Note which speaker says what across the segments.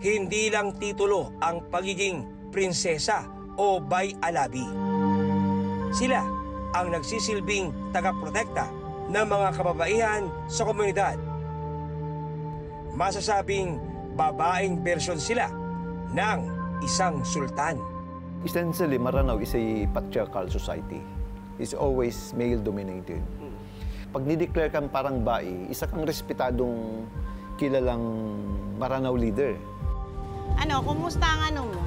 Speaker 1: hindi lang titulo ang pagiging prinsesa o bay-alabi. Sila ang nagsisilbing tagaprotekta ng mga kababaihan sa komunidad. Masasabing babaeng bersyon sila ng isang sultan.
Speaker 2: Essentially, Maranao is a patriarchal society. It's always male-dominated. Pag nideclare kang parang bai, isa kang respetadong kilalang Maranao leader.
Speaker 3: Ano, kumusta ang ano mo?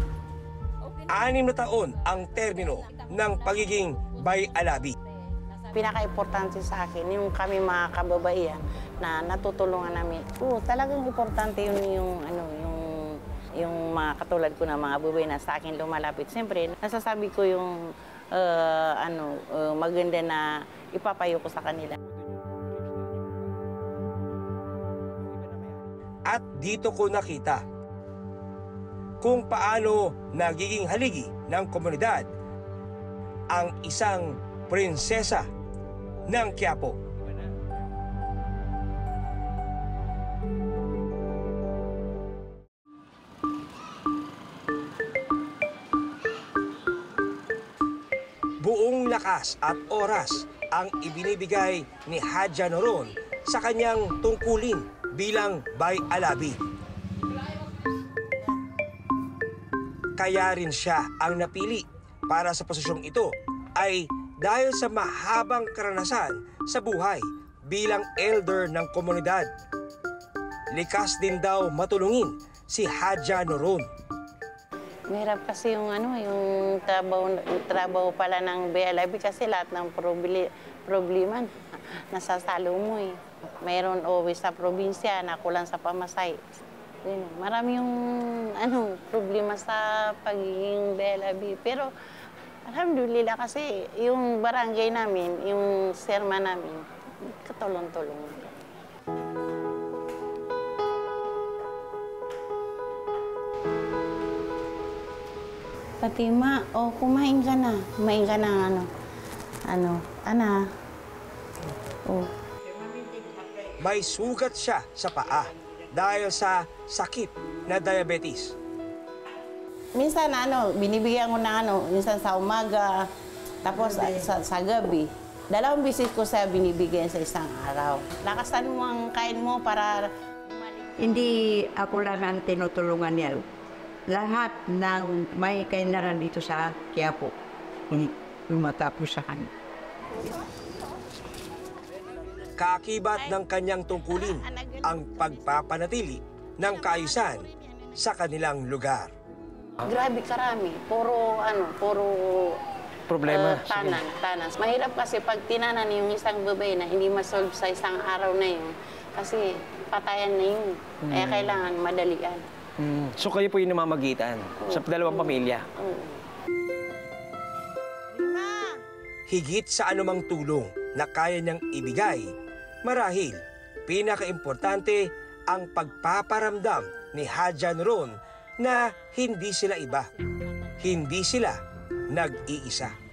Speaker 1: 6 na taon ang termino ng pagiging bay-alabi.
Speaker 3: Pinaka-importante sa akin, yung kami mga kababaihan na natutulungan namin. Talagang importante yung mga katulad ko na mga babae na sa akin lumalapit. Siyempre, nasasabi ko yung maganda na ipapayo ko sa kanila.
Speaker 1: At dito ko nakita kung paano nagiging haligi ng komunidad ang isang prinsesa ng Quiapo. Buong lakas at oras ang ibinibigay ni Hadja Noron sa kanyang tungkulin bilang bay-alabi. Kaya rin siya ang napili para sa posisyong ito ay dahil sa mahabang karanasan sa buhay bilang elder ng komunidad. Likas din daw matulungin si Hadja Noron.
Speaker 3: Mahirap kasi yung trabaho pala ng bay-alabi kasi lahat ng problema nasasalo mo eh. Mayroon always sa probinsya na kulang sa pamasay. Marami yung problema sa pagiging bay-alabi. Pero alhamdulillah kasi yung barangay namin, yung serma namin, katulong-tulong. Fatima, kumain ka na. Kumain ka na Ana.
Speaker 1: May sugat siya sa paa dahil sa sakit na diabetes.
Speaker 3: Minsan binibigyan ko na minsan sa umaga, tapos sa gabi. 2 bisis ko sa binibigyan sa isang araw. Lakasan mo ang kain mo para
Speaker 4: hindi ako lang ang tinutulungan niya. Lahat ng may kainaran dito sa Quiapo, lumatapos sa kanya.
Speaker 1: Kaakibat ng kanyang tungkulin ang pagpapanatili ng kaayusan sa kanilang lugar.
Speaker 3: Grabe karami. Puro
Speaker 5: problema.
Speaker 3: Tanan. Mahirap kasi pag tinanan yung isang babae na hindi masolve sa isang araw na yun. Kasi patayan na yun. Kaya kailangan madalian.
Speaker 5: So kayo po yung namamagitan sa dalawang pamilya?
Speaker 1: Higit sa anumang tulong na kaya niyang ibigay, marahil pinaka-importante ang pagpaparamdam ni Hadja Noron na hindi sila iba. Hindi sila nag-iisa.